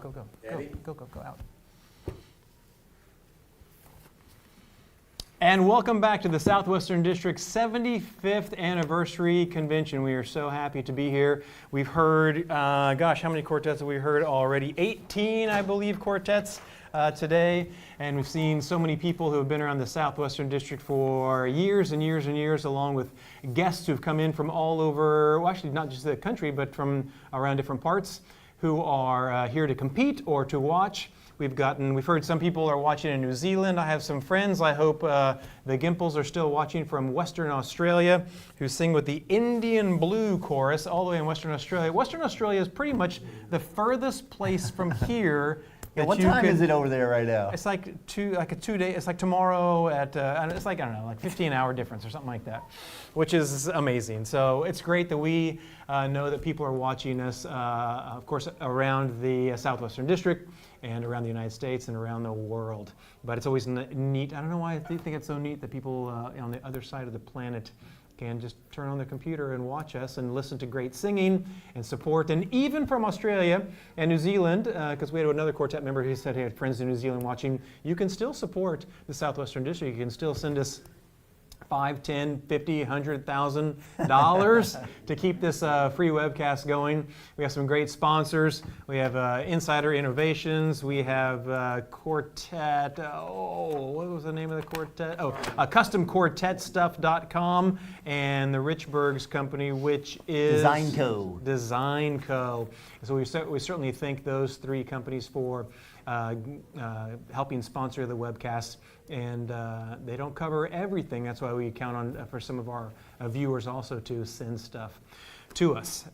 Go out. And welcome back to the Southwestern District's 75th anniversary convention. We are so happy to be here. We've heard, gosh, how many quartets have we heard already? 18, I believe, quartets today. And we've seen so many people who have been around the Southwestern District for years and years and years, along with guests who've come in from all over, well, actually not just the country, but from around different parts, who are here to compete or to watch. We've heard some people are watching in New Zealand. I have some friends, I hope the Gimples are still watching from Western Australia, who sing with the Indian Blue Chorus all the way in Western Australia. Western Australia is pretty much the furthest place from here. What time is it over there right now? It's like a 2 day. It's like tomorrow at it's like, I don't know, like 15-hour difference or something like that, which is amazing. So it's great that we know that people are watching us, of course, around the Southwestern District and around the United States and around the world. But it's always neat. I don't know why I think it's so neat that people on the other side of the planet can just turn on the computer and watch us and listen to great singing and support. And even from Australia and New Zealand, because we had another quartet member who said he had friends in New Zealand watching, you can still support the Southwestern District. You can still send us $5, $10, $50, $100,000 to keep this free webcast going. We have some great sponsors. We have Insider Innovations. We have Quartet. What was the name of the quartet? CustomQuartetStuff.com and the Richburg's company, which is Design Co. So we certainly thank those three companies for helping sponsor the webcast, and they don't cover everything. That's why we count on for some of our viewers also to send stuff to us.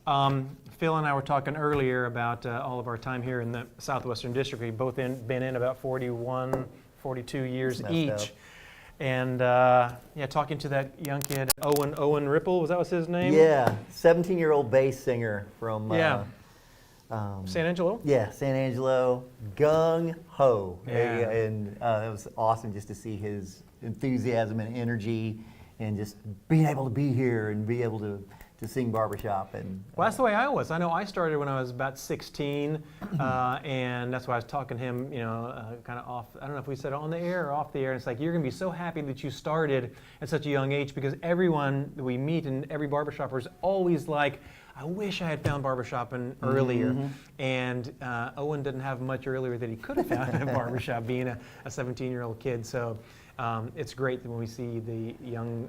Phil and I were talking earlier about all of our time here in the Southwestern District. We've both been in about 41, 42 years each. And talking to that young kid, Owen Ripple, was that his name? Yeah, 17-year-old bass singer from San Angelo? Yeah, San Angelo, gung ho. Yeah. And it was awesome just to see his enthusiasm and energy and just being able to be here and be able to sing Barbershop. And well, that's the way I was. I know I started when I was about 16, and that's why I was talking to him, kind of off. I don't know if we said it on the air or off the air. And it's like, you're going to be so happy that you started at such a young age, because everyone that we meet and every barbershopper is always like, I wish I had found Barbershop earlier. Mm-hmm. And Owen didn't have much earlier that he could have found Barbershop, being a 17-year-old kid. So it's great that when we see the young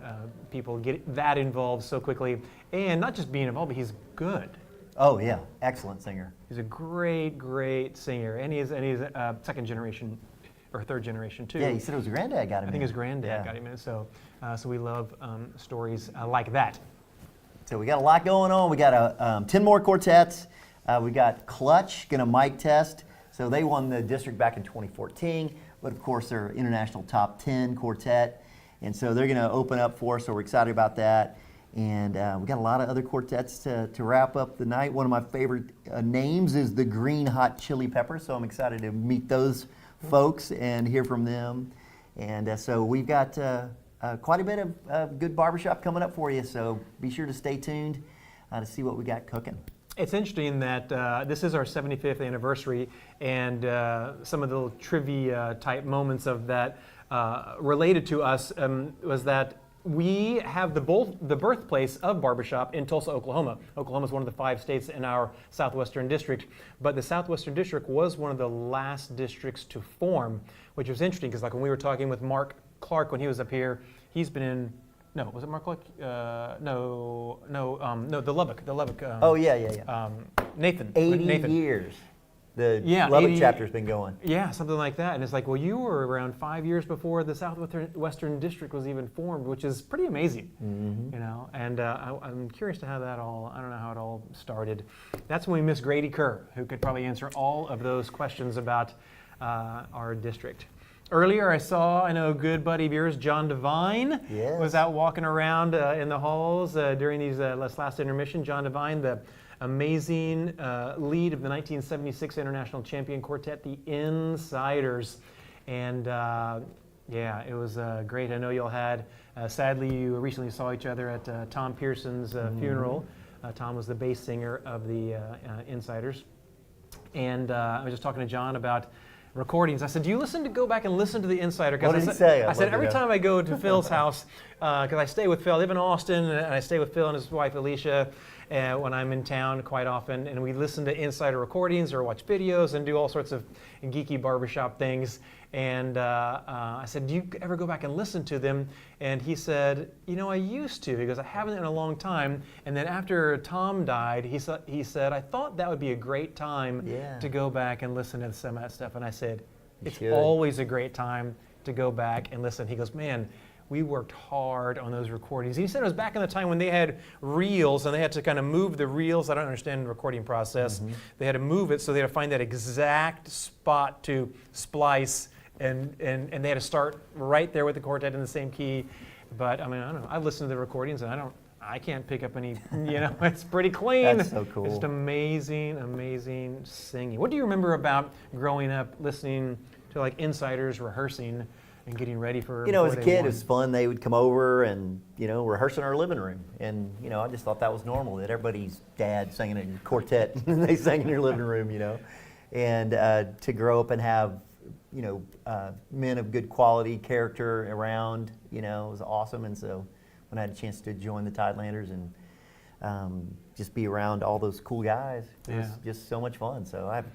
people get that involved so quickly, and not just being involved, but he's good. Oh yeah, excellent singer. He's a great singer, and he's second generation or third generation too. Yeah, he said his granddad got him in. I think his granddad got him in. So we love stories like that. So we got a lot going on. We got 10 more quartets. We got Clutch going to mic test. So they won the district back in 2014, but of course they're international top 10 quartet, and so they're going to open up for us. So we're excited about that. And we got a lot of other quartets to wrap up the night. One of my favorite names is the Green Hot Chili Peppers. So I'm excited to meet those folks and hear from them. And so we've got quite a bit of good barbershop coming up for you, so be sure to stay tuned to see what we got cooking. It's interesting that this is our 75th anniversary, and some of the little trivia type moments of that related to us was that we have the birthplace of barbershop in Tulsa, Oklahoma. Oklahoma is one of the 5 states in our Southwestern District, but the Southwestern District was one of the last districts to form, which was interesting because, like, when we were talking with Mark Clark when he was up here, he's been in. No, was it Mark Clark? No, the Lubbock. Nathan. 80 years. The Lubbock chapter's been going. Yeah, something like that. And it's like, well, you were around 5 years before the Southwestern District was even formed, which is pretty amazing. Mm-hmm. And I'm curious to how that all. I don't know how it all started. That's when we miss Grady Kerr, who could probably answer all of those questions about our district. Earlier, I know a good buddy of yours, John Devine, was out walking around in the halls during these last intermission. John Devine, the amazing lead of the 1976 International Champion Quartet, the Insiders. And it was great. I know y'all had, sadly, you recently saw each other at Tom Pearson's funeral. Tom was the bass singer of the Insiders. And I was just talking to John about recordings. I said, do you go back and listen to the Insider? What did he say? I said, every time I go to Phil's house, because I stay with Phil, I live in Austin, and I stay with Phil and his wife Alicia when I'm in town quite often, and we listen to Insider recordings or watch videos and do all sorts of geeky barbershop things. And I said, do you ever go back and listen to them? And he said, I used to. He goes, I haven't in a long time. And then after Tom died, he said, I thought that would be a great time to go back and listen to some of that stuff. And I said, it's always a great time to go back and listen. He goes, man, we worked hard on those recordings. He said it was back in the time when they had reels and they had to kind of move the reels. I don't understand the recording process. They had to move it, so they had to find that exact spot to splice. And they had to start right there with the quartet in the same key. But I mean, I don't know. I've listened to the recordings and I can't pick up any, it's pretty clean. That's so cool. It's just amazing, amazing singing. What do you remember about growing up listening to like Insiders rehearsing and getting ready for as a kid, it was fun. They would come over and, rehearse in our living room. And, I just thought that was normal, that everybody's dad sang in a quartet and they sang in your living room, And to grow up and have men of good quality, character around, it was awesome. And so when I had a chance to join the Tidelanders and just be around all those cool guys, it was just so much fun. So I have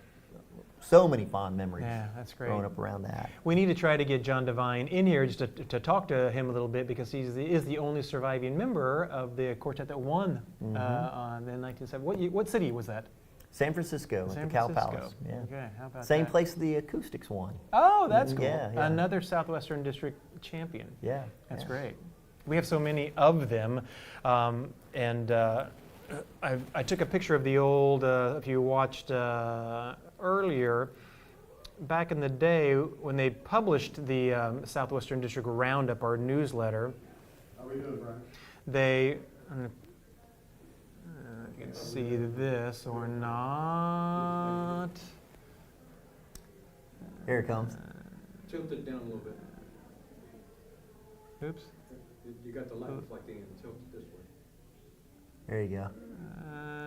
so many fond memories. Yeah, that's great. Growing up around that. We need to try to get John Devine in here just to talk to him a little bit, because he is the only surviving member of the quartet that won in 1970. What city was that? San Francisco, at the Cal Palace. Yeah. Okay, how about Same that? place the acoustics won. Oh, that's cool. Yeah. Another Southwestern District champion. Yeah. That's great. We have so many of them. I took a picture of the old, if you watched earlier, back in the day when they published the Southwestern District Roundup, our newsletter. How are we doing, Brian? They, you can see this or not. Here it comes. Tilt it down a little bit. Oops. You got the light reflecting and tilt it this way. There you go.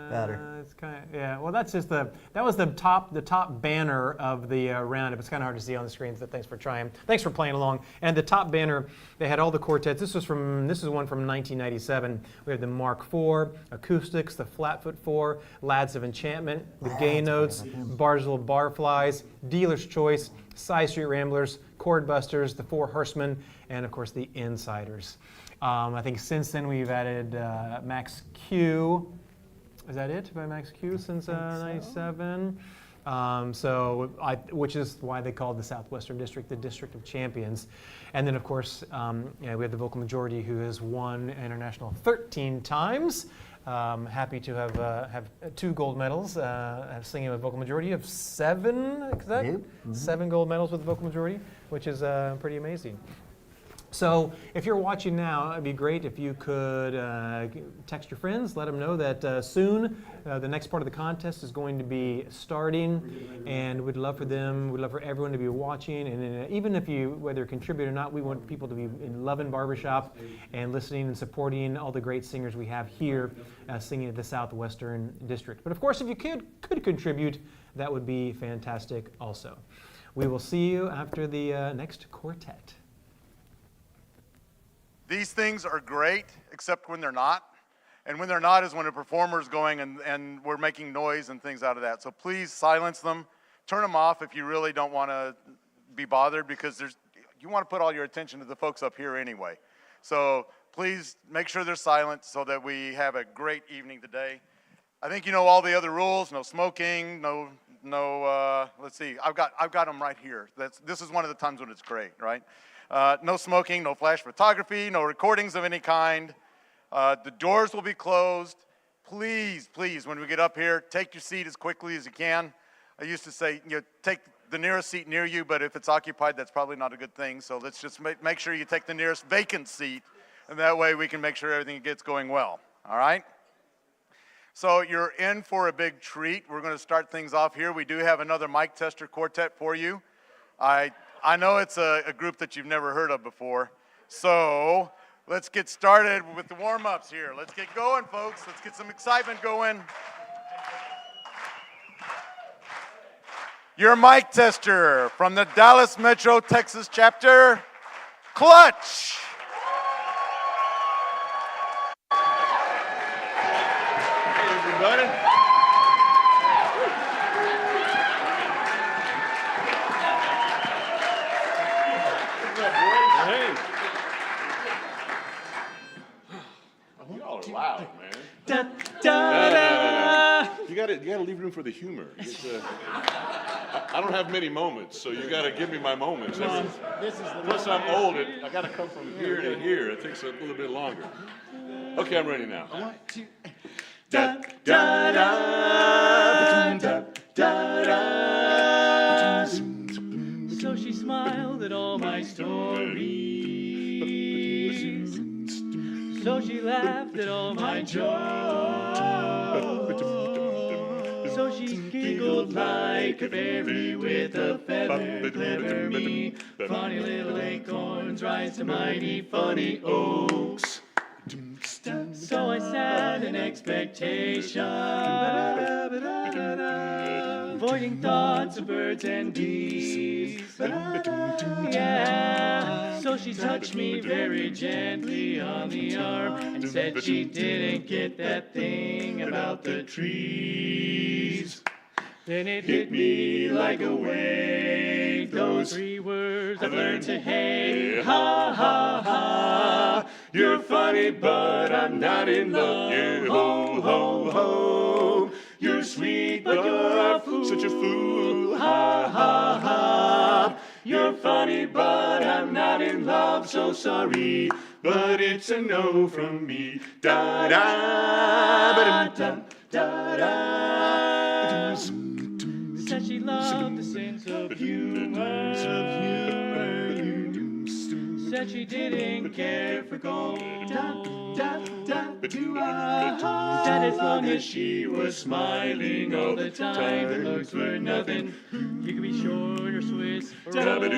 Better. It's kind of, well, that's just that was the top banner of the roundup. It's kind of hard to see on the screens, but thanks for trying. Thanks for playing along. And the top banner, they had all the quartets. This is one from 1997. We have the Mark IV, Acoustics, the Flatfoot 4, Lads of Enchantment, the Gay Notes, Bartlesville Barflies, Dealer's Choice, Side Street Ramblers, Chordbusters, the Four Horsemen, and of course the Insiders. I think since then we've added Max Q. Is that it by Max Q since '97? Which is why they called the Southwestern District the District of Champions. And then of course, we have the vocal majority, who has won international 13 times. Happy to have 2 gold medals, singing with vocal majority of 7. Is that 7 gold medals with the vocal majority, which is pretty amazing. So if you're watching now, it'd be great if you could text your friends, let them know that soon the next part of the contest is going to be starting, and we'd love for everyone to be watching, and even if you, whether contribute or not, we want people to be loving Barbershop and listening and supporting all the great singers we have here singing at the Southwestern District. But of course, if you could contribute, that would be fantastic also. We will see you after the next quartet. These things are great, except when they're not. And when they're not is when a performer's going and we're making noise and things out of that. So please silence them. Turn them off if you really don't want to be bothered, because you want to put all your attention to the folks up here anyway. So please make sure they're silent so that we have a great evening today. I think you know all the other rules: no smoking, no. Let's see, I've got them right here. This is one of the times when it's great, right? No smoking, no flash photography, no recordings of any kind. The doors will be closed. Please, when we get up here, take your seat as quickly as you can. I used to say, take the nearest seat near you, but if it's occupied, that's probably not a good thing. So let's just make sure you take the nearest vacant seat, and that way we can make sure everything gets going well, all right? So you're in for a big treat. We're going to start things off here. We do have another mic tester quartet for you. I know it's a group that you've never heard of before. So let's get started with the warm-ups here. Let's get going, folks. Let's get some excitement going. your mic tester from the Dallas Metro, Texas chapter, Clutch. Hey, everybody. Hey. Y'all are loud, man. Da, da, da. You gotta leave room for the humor. I don't have many moments, so you gotta give me my moments. Plus, I'm old. I gotta come from here to here. It takes a little bit longer. Okay, I'm ready now. Da da da da da da. So she smiled at all my stories. So she laughed at all my jokes. So she giggled like a fairy with a feather. Clever me, funny little acorns rise to mighty funny oaks. So I sat in expectation, avoiding thoughts of birds and bees. Yeah, so she touched me very gently on the arm and said she didn't get that thing about the trees. Then it hit me like a wave, those 3 words I've learned to hate. Ha ha ha, you're funny but I'm not in love. Yeah, ho ho ho, you're sweet but you're a fool. Such a fool. Ha ha ha, you're funny but I'm not in love. So sorry, but it's a no from me. Da da da da da da. Said she loved the sense of humor. Said she didn't care for gold. Said as long as she was smiling all the time, the looks were nothing. You could be short or Swiss or old.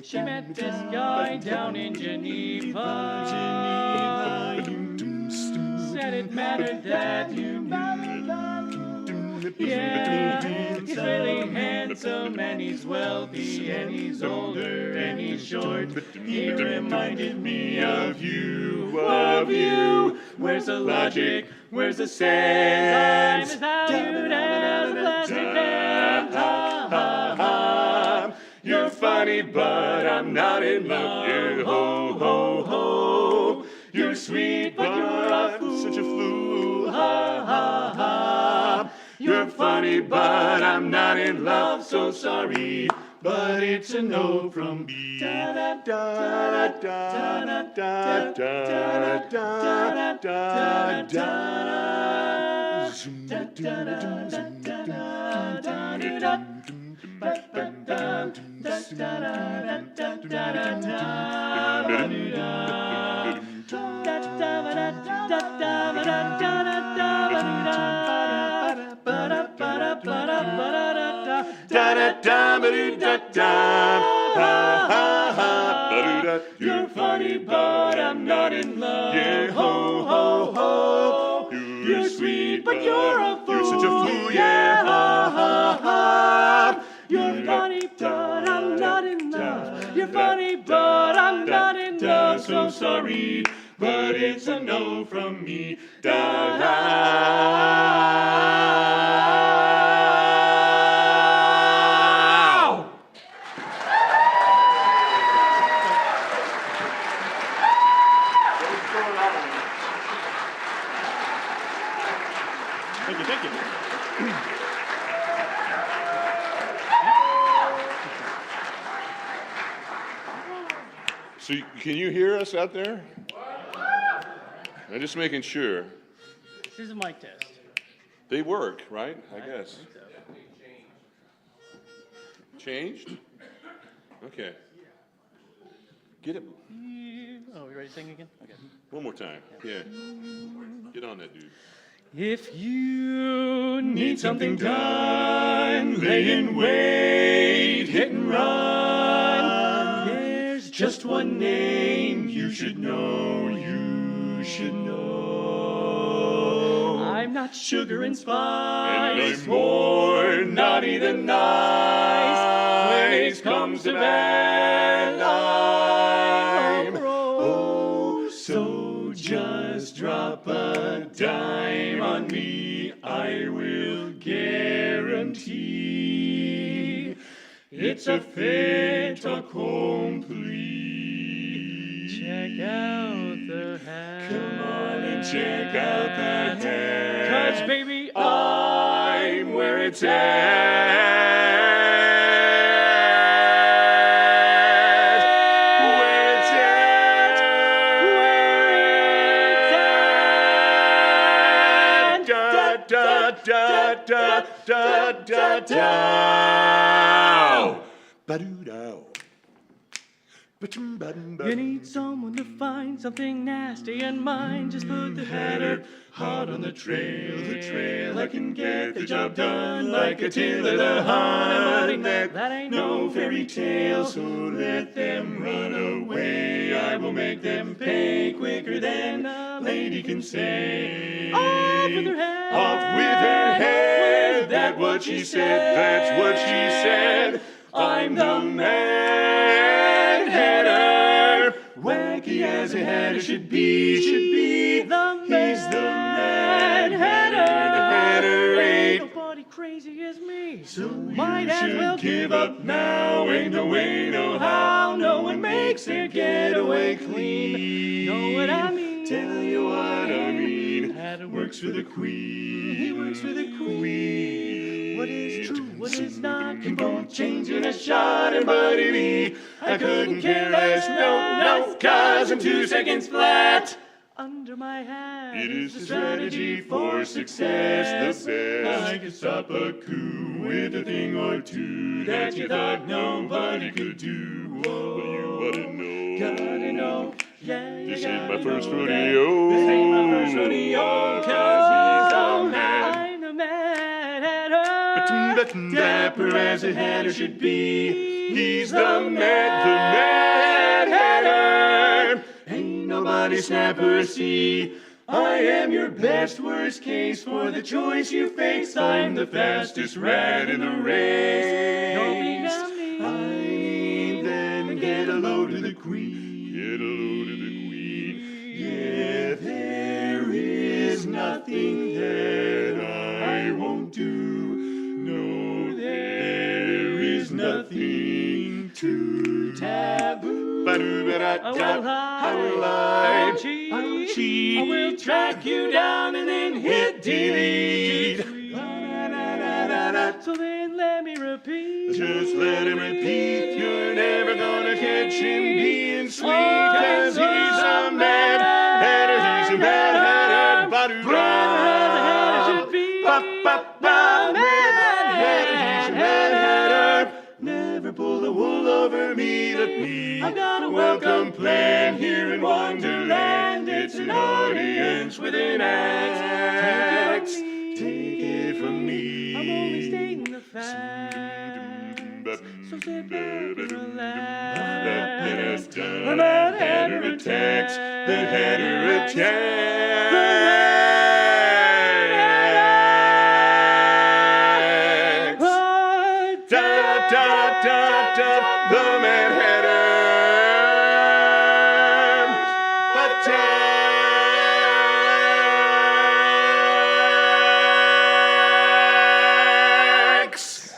She met this guy down in Geneva. Said it mattered that you knew. Yeah, he's really handsome and he's wealthy and he's older and he's short. He reminded me of you, of you. Where's the logic? Where's the sense? Time is valued as a plastic pen. Ha ha ha. You're funny, but I'm not in love. Yeah, ho ho ho. You're sweet, but you're a fool. Such a fool. Ha ha ha. You're funny, but I'm not in love. So sorry, but it's a no from me. Da da da da da da da da da You're funny, but I'm not in love. Yeah, ho ho ho. You're sweet, but you're a fool. You're such a fool, yeah. Ha ha ha. You're funny, but I'm not in love. You're funny, but I'm not in love. So sorry, but it's a no from me. Da da. Thank you, thank you. So can you hear us out there? I'm just making sure. This is a mic test. They work, right? I guess. Changed? Okay. Get it. Oh, we ready to sing again? Okay. One more time. Yeah. Get on that, dude. If you need something done, lay in wait, hit and run. There's just one name you should know, you should know. I'm not got sugar and spice. And I'm more naughty than nice. When it comes to bad, I'm oh, so just drop a dime on me. I will guarantee it's a fait accompli. Check out the hat. Come on and check out the hat. 'Cause baby, I'm where it's at. Where it's at. Da da da da da da da. Ba-doo-dow. you need someone to find something nasty in mind. Just put the hatter hot on the trail. I can get the job done like Attila the Hun. That ain't no fairy tale, so let them run away. I will make them pay quicker than a lady can say. Off with her head. Off with her head. That's what she said. That's what she said. I'm the Mad Hatter. Wacky as a hatter should be. The He's the Mad Mad Hatter. The Hatter ain't. Nobody crazy as me. So Might you as should well give up now. Ain't no way, no how. No one makes their getaway clean. Know what I mean? Tell you what I mean. Hatter Works for the Queen. He works for the Queen. What is true, what is not, Can both change in a shot and buddy me. I couldn't care less, no, 'cause I'm 2 seconds flat. under my hat. It is the strategy for success, the best. I could stop a coup with a thing or two that you thought nobody could do. Whoa, you ought to know. Gotta know, yeah, you This ain't gotta my first know rodeo. This ain't my first rodeo, 'Cause he's the Mad. I'm the Mad Hatter. Dapper as a hatter should be. He's the Mad Hatter. Ain't nobody snapper see. I am your best worst case for the choice you face. I'm the fastest rat in the race. I mean, then get a load of the Queen. Get a load of the Queen. Yeah, there is nothing that I won't do. No, there is nothing too taboo. I will lie. I will cheat. I will track you down and then hit delete. So then let me repeat. Just let him repeat. You're never gonna catch him being sweet. 'Cause he's a Mad Hatter. He's a Mad Hatter. Never pull the wool over me. Look me. I've got a welcome plan here in Wonderland. It's an audience with an axe. Take it from me. I'm only stating the facts. So sit back and relax. The Mad Hatter attacks. The Hatter attacks. The Mad Hatter attacks.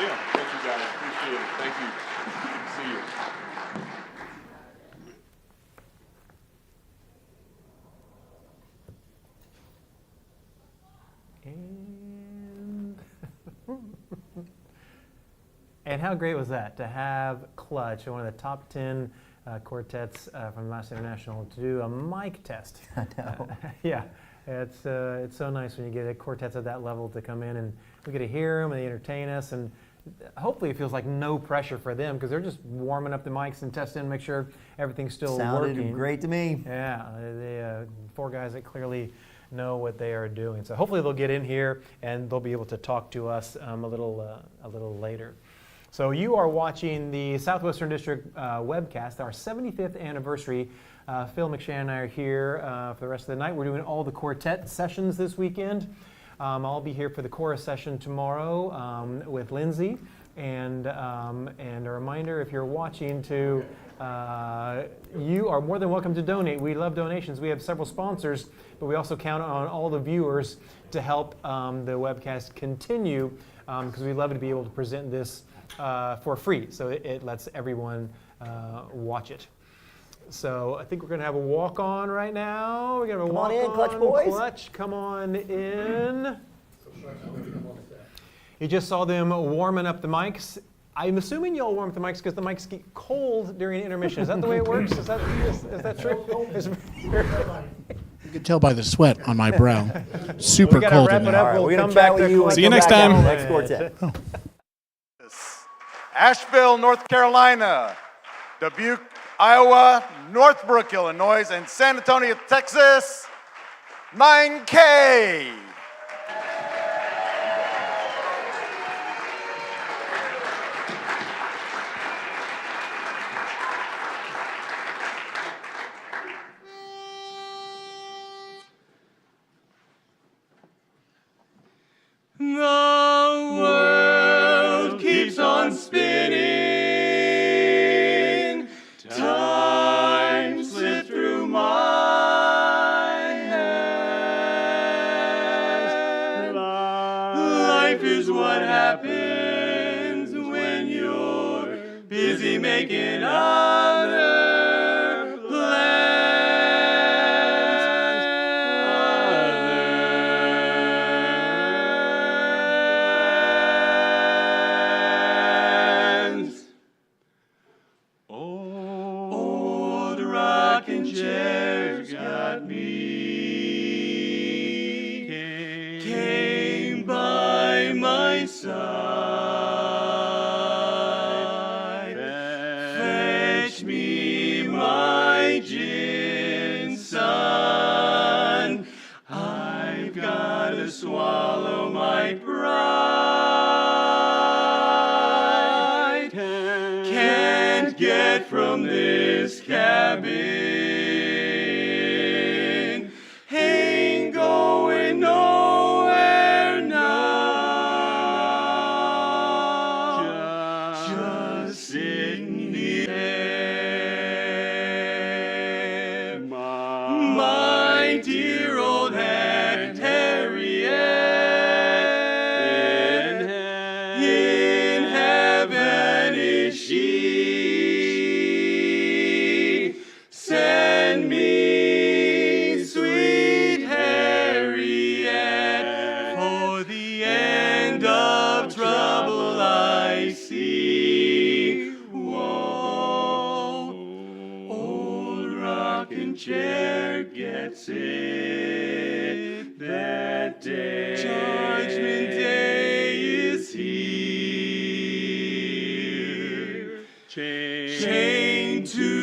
Yeah, thank you guys, appreciate it, thank you. See you. And how great was that to have Clutch, one of the top 10 quartets from the last international, to do a mic test. I know. Yeah, it's so nice when you get quartets at that level to come in and we get to hear them and they entertain us. And hopefully it feels like no pressure for them because they're just warming up the mics and testing, make sure everything's still Sounded working. great to me. Yeah, they 4 guys that clearly know what they are doing. So hopefully they'll get in here and they'll be able to talk to us a little later. So you are watching the Southwestern District webcast, our 75th anniversary. Phil McShann and I are here for the rest of the night. We're doing all the quartet sessions this weekend. I'll be here for the chorus session tomorrow with Lindsay. And a reminder, if you're watching, you are more than welcome to donate. We love donations. We have several sponsors, but we also count on all the viewers to help the webcast continue because we love to be able to present this for free. So it lets everyone watch it. So I think we're going to have a walk-on right now. We're going to have a walk-on. Come on in, Clutch boys. Clutch, come on in. You just saw them warming up the mics. I'm assuming you all warm up the mics because the mics get cold during intermission. Is that the way it works? Is that true? You can tell by the sweat on my brow. Super We gotta cold wrap in it there. up. All right, We'll we're come going to chat back with to you. when we See you come next back on time. the next quartet. Asheville, North Carolina, Dubuque, Iowa, Northbrook, Illinois, and San Antonio, Texas, 9K. The world keeps on spinning. Time slipped through my hands. Life is what happens when you're busy making other plans. Old rocking chairs got me. Came by my side. Fetch me my gin, son. I've gotta swallow my pride. Can't get from this cabin. Ain't going nowhere now. Just sitting here. My dear old Aunt Harriet. In heaven is she. Send me sweet Harriet, for the end of trouble I see. Whoa, old rocking chair gets it that day. Judgment Day is here. Chained to